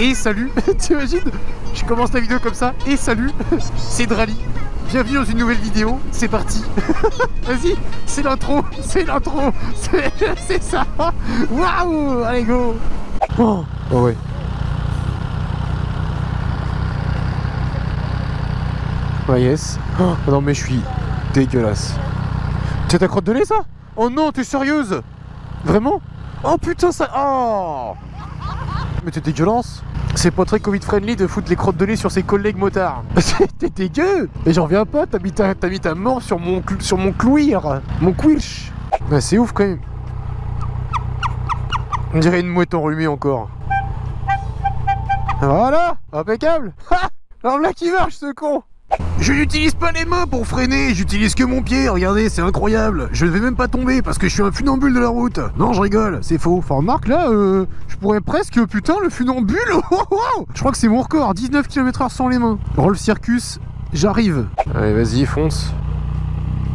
Et salut. T'imagines? Je commence la vidéo comme ça. Et salut. C'est Drali. Bienvenue dans une nouvelle vidéo. C'est parti. Vas-y. C'est l'intro. C'est l'intro. C'est ça. Waouh. Allez go. Oh ouais. Ah yes. Oh, non mais je suis dégueulasse. C'est ta crotte de lait ça? Oh non, t'es sérieuse? Vraiment? Oh putain ça... Oh. Mais t'es dégueulasse. C'est pas très Covid friendly de foutre les crottes de lait sur ses collègues motards. T'es dégueu. Et j'en reviens pas, t'as mis ta mort sur mon clouir. Mon quilch. Bah, c'est ouf quand même. On dirait une mouette enrhumée encore. Voilà, impeccable. Ha, alors là qui marche ce con. Je n'utilise pas les mains pour freiner, j'utilise que mon pied, regardez, c'est incroyable. Je ne vais même pas tomber parce que je suis un funambule de la route. Non, je rigole, c'est faux. Enfin, remarque là, je pourrais presque, putain, le funambule. Je crois que c'est mon record, 19 km/h sans les mains. Roll circus, j'arrive. Allez, vas-y, fonce.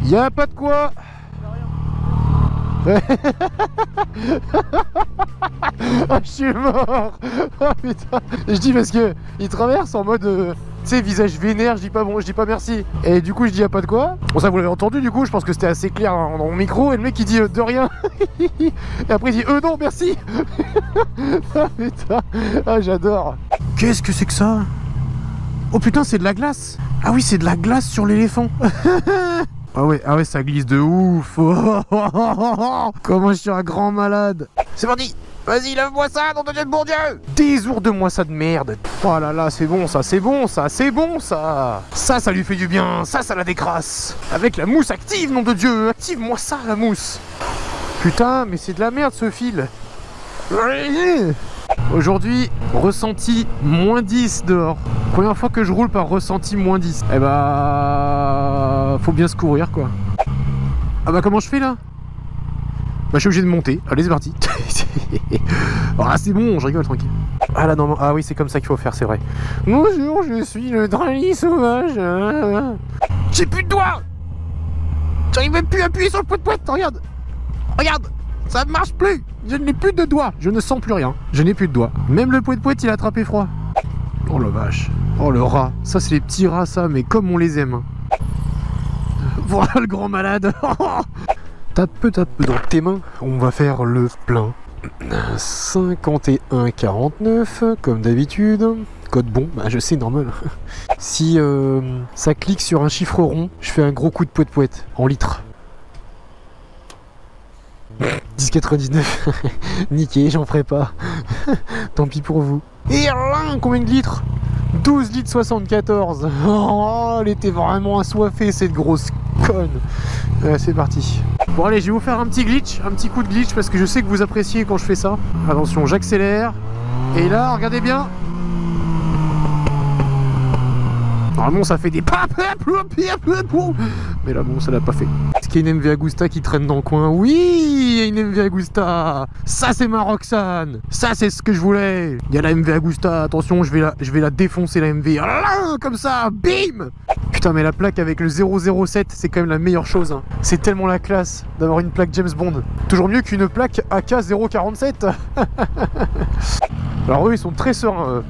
Y'a pas de quoi. Ah, je suis mort. Oh putain. Je dis parce que il traverse en mode tu sais, visage vénère, je dis pas bon, je dis pas merci. Et du coup je dis y'a pas de quoi. Bon, ça vous l'avez entendu, du coup je pense que c'était assez clair dans mon micro. Et le mec il dit de rien. Et après il dit non merci. Ah putain. Ah j'adore. Qu'est-ce que c'est que ça? Oh putain, c'est de la glace. Ah oui, c'est de la glace sur l'éléphant. Ah ouais, ça glisse de ouf. Comment je suis un grand malade. C'est parti. Vas-y, lève-moi ça, nom de Dieu de bon Dieu. Désourde-moi ça de merde. Oh là là, c'est bon ça, c'est bon ça, c'est bon ça. Ça lui fait du bien, ça la décrasse. Avec la mousse active, nom de Dieu. Active-moi ça, la mousse. Putain, mais c'est de la merde ce fil. Aujourd'hui, ressenti moins 10 dehors. Première fois que je roule par ressenti moins 10. Eh bah... faut bien se courir quoi. Ah bah comment je fais là? Bah je suis obligé de monter. Allez c'est parti. Ah c'est bon, je rigole tranquille. Ah là non, ah oui c'est comme ça qu'il faut faire, c'est vrai. Bonjour, je suis le Drali sauvage. J'ai plus de doigts. J'arrive même plus à appuyer sur le poète-poète, regarde. Regarde. Ça ne marche plus. Je n'ai plus de doigts. Je ne sens plus rien. Je n'ai plus de doigts. Même le poète-poète, il a attrapé froid. Oh la vache. Oh le rat. Ça, c'est les petits rats, ça. Mais comme on les aime. Voilà le grand malade. Tape dans tes mains. On va faire le plein. 51,49 comme d'habitude. Code bon. Bah, je sais, normal. Si ça clique sur un chiffre rond, je fais un gros coup de poète-poète en litres. 10,99. Niqué, j'en ferai pas. Tant pis pour vous. Et là, combien de litres? 12 litres 74. Oh, elle était vraiment assoiffée cette grosse conne. C'est parti. Bon allez, je vais vous faire un petit glitch, un petit coup de glitch parce que je sais que vous appréciez quand je fais ça. Attention, j'accélère. Et là, regardez bien. Normalement ça fait des papes. Mais là bon, ça l'a pas fait. Est-ce qu'il y a une MV Agusta qui traîne dans le coin? Oui, il y a une MV Agusta. Ça c'est ma Roxane. Ça c'est ce que je voulais. Il y a la MV Agusta. Attention, je vais la défoncer la MV. Ah, comme ça, bim. Putain mais la plaque avec le 007 c'est quand même la meilleure chose hein. C'est tellement la classe d'avoir une plaque James Bond. Toujours mieux qu'une plaque AK-047. Alors eux ils sont très sereins.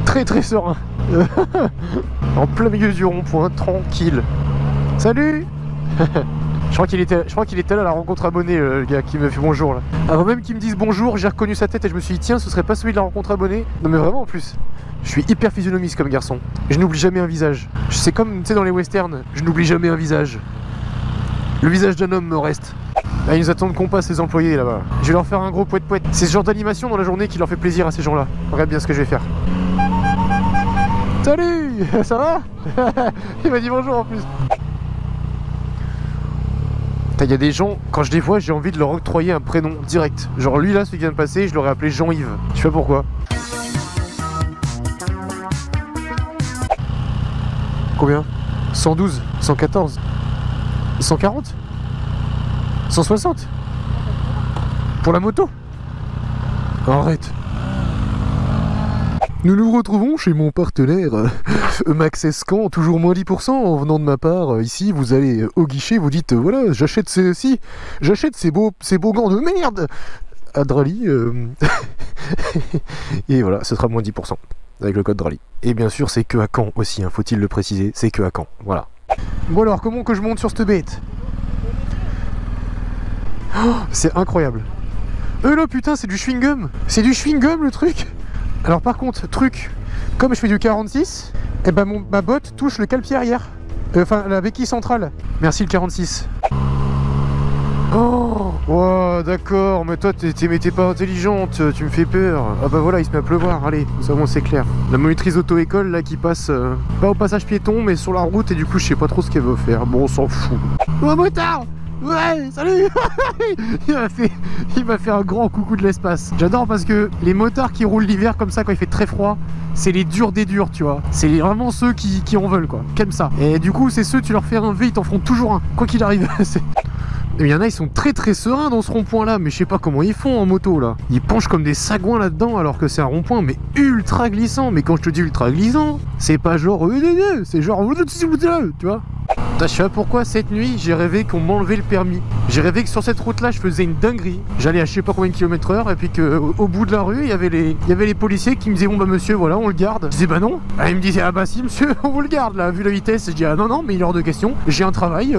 Très serein. En plein milieu du rond-point, tranquille. Salut. Je crois qu'il était là à la rencontre abonnée, le gars qui me fait bonjour là. Avant même qu'il me dise bonjour, j'ai reconnu sa tête et je me suis dit tiens, ce serait pas celui de la rencontre abonnée. Non mais vraiment en plus. Je suis hyper physionomiste comme garçon. Je n'oublie jamais un visage. C'est comme tu sais dans les westerns, je n'oublie jamais un visage. Le visage d'un homme me reste. Là, ils nous attendent qu'on passe les employés là-bas. Je vais leur faire un gros poète-poète. C'est ce genre d'animation dans la journée qui leur fait plaisir à ces gens-là. Regarde bien ce que je vais faire. Salut. Ça va? Il m'a dit bonjour en plus. Il y a des gens, quand je les vois, j'ai envie de leur octroyer un prénom direct. Genre lui là, celui qui vient de passer, je l'aurais appelé Jean-Yves. Je sais pas pourquoi. Combien? 112, 114, 140, 160 pour la moto. Arrête. Nous nous retrouvons chez mon partenaire Max Escan, toujours moins 10% en venant de ma part. Ici, vous allez au guichet, vous dites voilà, j'achète ces beaux gants de merde à Drali. Et voilà, ce sera moins 10% avec le code Drali. Et bien sûr, c'est que à Caen aussi, hein, faut-il le préciser, c'est que à Caen. Voilà. Bon alors, comment que je monte sur cette bête? Oh, c'est incroyable. Là putain, c'est du chewing-gum. C'est du chewing-gum le truc. Alors par contre, truc, comme je fais du 46, et ben ma botte touche le cale-pied arrière. Enfin, la béquille centrale. Merci le 46. Oh, wow, d'accord, mais toi t'es pas intelligente, tu me fais peur. Ah bah voilà, il se met à pleuvoir, allez, ça bon, c'est clair. La monitrice auto-école là qui passe, pas au passage piéton, mais sur la route, et du coup je sais pas trop ce qu'elle veut faire. Bon, on s'en fout. Oh motard! Ouais, salut. Il m'a fait un grand coucou de l'espace. J'adore parce que les motards qui roulent l'hiver comme ça quand il fait très froid, c'est les durs des durs, tu vois. C'est vraiment ceux qui en veulent, quoi. Comme ça. Et du coup, c'est ceux, tu leur fais un V, ils t'en feront toujours un, quoi qu'il arrive. Il y en a, ils sont très très sereins dans ce rond-point là, mais je sais pas comment ils font en moto là. Ils penchent comme des sagouins là-dedans alors que c'est un rond-point mais ultra glissant. Mais quand je te dis ultra glissant, c'est pas genre c'est genre tu vois. Je sais pas pourquoi cette nuit j'ai rêvé qu'on m'enlevait le permis. J'ai rêvé que sur cette route là je faisais une dinguerie. J'allais à je sais pas combien de kilomètres heure et puis qu'au bout de la rue il y avait les policiers qui me disaient bon bah monsieur voilà on le garde. Je disais bah non. Ah, ils me disaient ah bah si monsieur on vous le garde là vu la vitesse. Je dis ah non mais il est hors de question. J'ai un travail.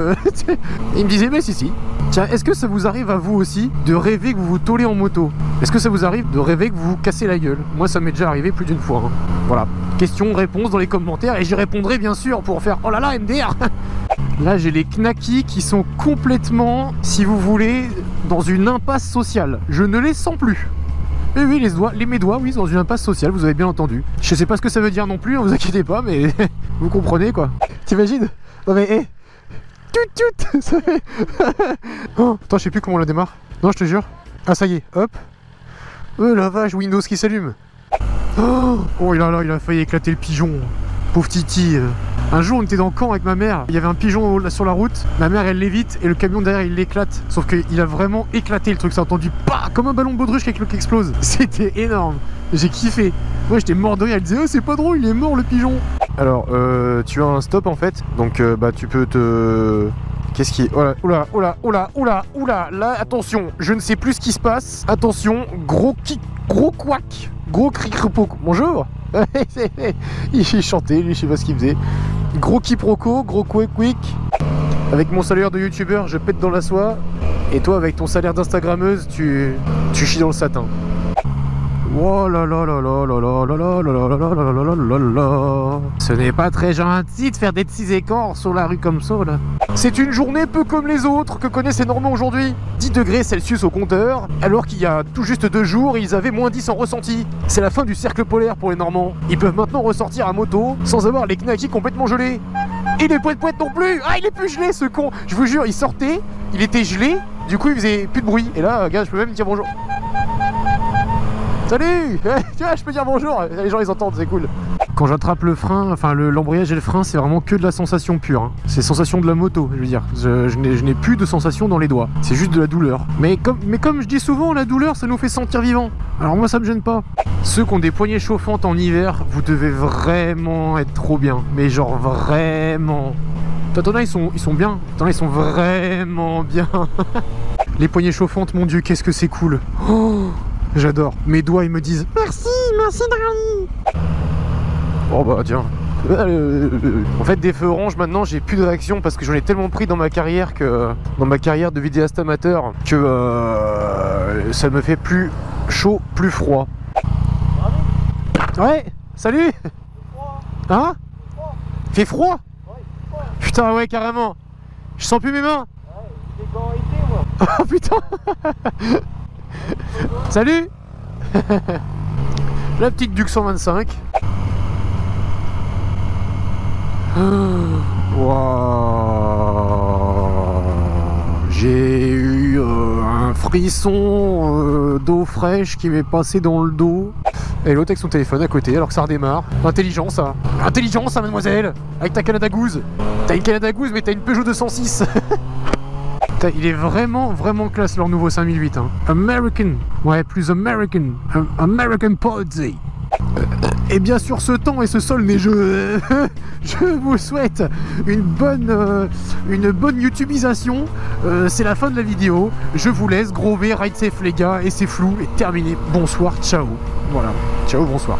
Ils me disaient mais si. Tiens, est-ce que ça vous arrive à vous aussi de rêver que vous vous tôlez en moto? Est-ce que ça vous arrive de rêver que vous vous cassez la gueule? Moi ça m'est déjà arrivé plus d'une fois. Hein. Voilà. Question, réponse dans les commentaires et j'y répondrai bien sûr pour faire oh là là MDR. Là j'ai les knackis qui sont complètement, si vous voulez, dans une impasse sociale. Je ne les sens plus. Et oui, mes doigts, oui, dans une impasse sociale, vous avez bien entendu. Je sais pas ce que ça veut dire non plus, hein, vous inquiétez pas, mais vous comprenez quoi. T'imagines? Non mais hé, tut, ça fait... Oh, attends, je sais plus comment on la démarre. Non, je te jure. Ah, ça y est, hop. Oh la vache, Windows qui s'allume. Oh là là, il a failli éclater le pigeon. Pauvre Titi. Un jour, on était dans Caen avec ma mère. Il y avait un pigeon sur la route. Ma mère, elle l'évite et le camion derrière, il l'éclate. Sauf qu'il a vraiment éclaté le truc. Ça a entendu pas comme un ballon de baudruche qui explose. C'était énorme. J'ai kiffé. Moi, j'étais mort de rire. Elle disait, oh, c'est pas drôle, il est mort le pigeon. Alors, tu as un stop en fait. Donc, bah, tu peux te. Qu'est-ce qui est... Oula, là, attention, je ne sais plus ce qui se passe. Attention, gros couac, gros cric-repo. Bonjour. Il chantait, lui, je sais pas ce qu'il faisait. Gros quiproquo, gros quick. Avec mon salaire de youtubeur, je pète dans la soie. Et toi, avec ton salaire d'instagrammeuse, tu chies dans le satin. Oh là là là là là là là là là là là là là là. Ce n'est pas très gentil de faire des petits écarts sur la rue comme ça là. C'est une journée peu comme les autres que connaissent les Normands aujourd'hui. 10 degrés Celsius au compteur, alors qu'il y a tout juste 2 jours, ils avaient moins 10 en ressenti. C'est la fin du cercle polaire pour les Normands. Ils peuvent maintenant ressortir à moto sans avoir les knackis complètement gelés. Et les poètes non plus. Ah, il est plus gelé ce con. Je vous jure, il sortait, il était gelé, du coup il faisait plus de bruit. Et là, gars, je peux même dire bonjour. Salut. Tu vois, je peux dire bonjour, les gens ils entendent, c'est cool. Quand j'attrape le frein, enfin l'embrayage et le frein, c'est vraiment que de la sensation pure. Hein. C'est sensation de la moto, je veux dire. Je n'ai plus de sensation dans les doigts. C'est juste de la douleur. Mais comme je dis souvent, la douleur, ça nous fait sentir vivant. Alors moi, ça me gêne pas. Ceux qui ont des poignées chauffantes en hiver, vous devez vraiment être trop bien. Mais genre vraiment. T'en as, ils sont bien. T'en as, ils sont vraiment bien. Les poignées chauffantes, mon Dieu, qu'est-ce que c'est cool. Oh, j'adore. Mes doigts, ils me disent merci Drali. Oh bah tiens. En fait, des feux orange maintenant, j'ai plus de réaction parce que j'en ai tellement pris dans ma carrière de vidéaste amateur que ça me fait plus chaud, plus froid. Ouais, salut. Hein? Fait froid? Putain, ouais, carrément. Je sens plus mes mains. Oh putain. Salut. La petite Duc 125. Wow. J'ai eu un frisson d'eau fraîche qui m'est passé dans le dos. Et l'autre avec son téléphone à côté alors que ça redémarre. Intelligent ça. Intelligent ça mademoiselle. Avec ta Canada Goose. T'as une Canada Goose mais t'as une Peugeot 206. Il est vraiment classe leur nouveau 5008 hein. American. Ouais plus American. American Policy. Et bien sur ce temps et ce sol neigeux, je vous souhaite une bonne YouTubisation. C'est la fin de la vidéo. Je vous laisse. Gros V, ride safe les gars. Et c'est flou et terminé. Bonsoir, ciao. Voilà. Ciao, bonsoir.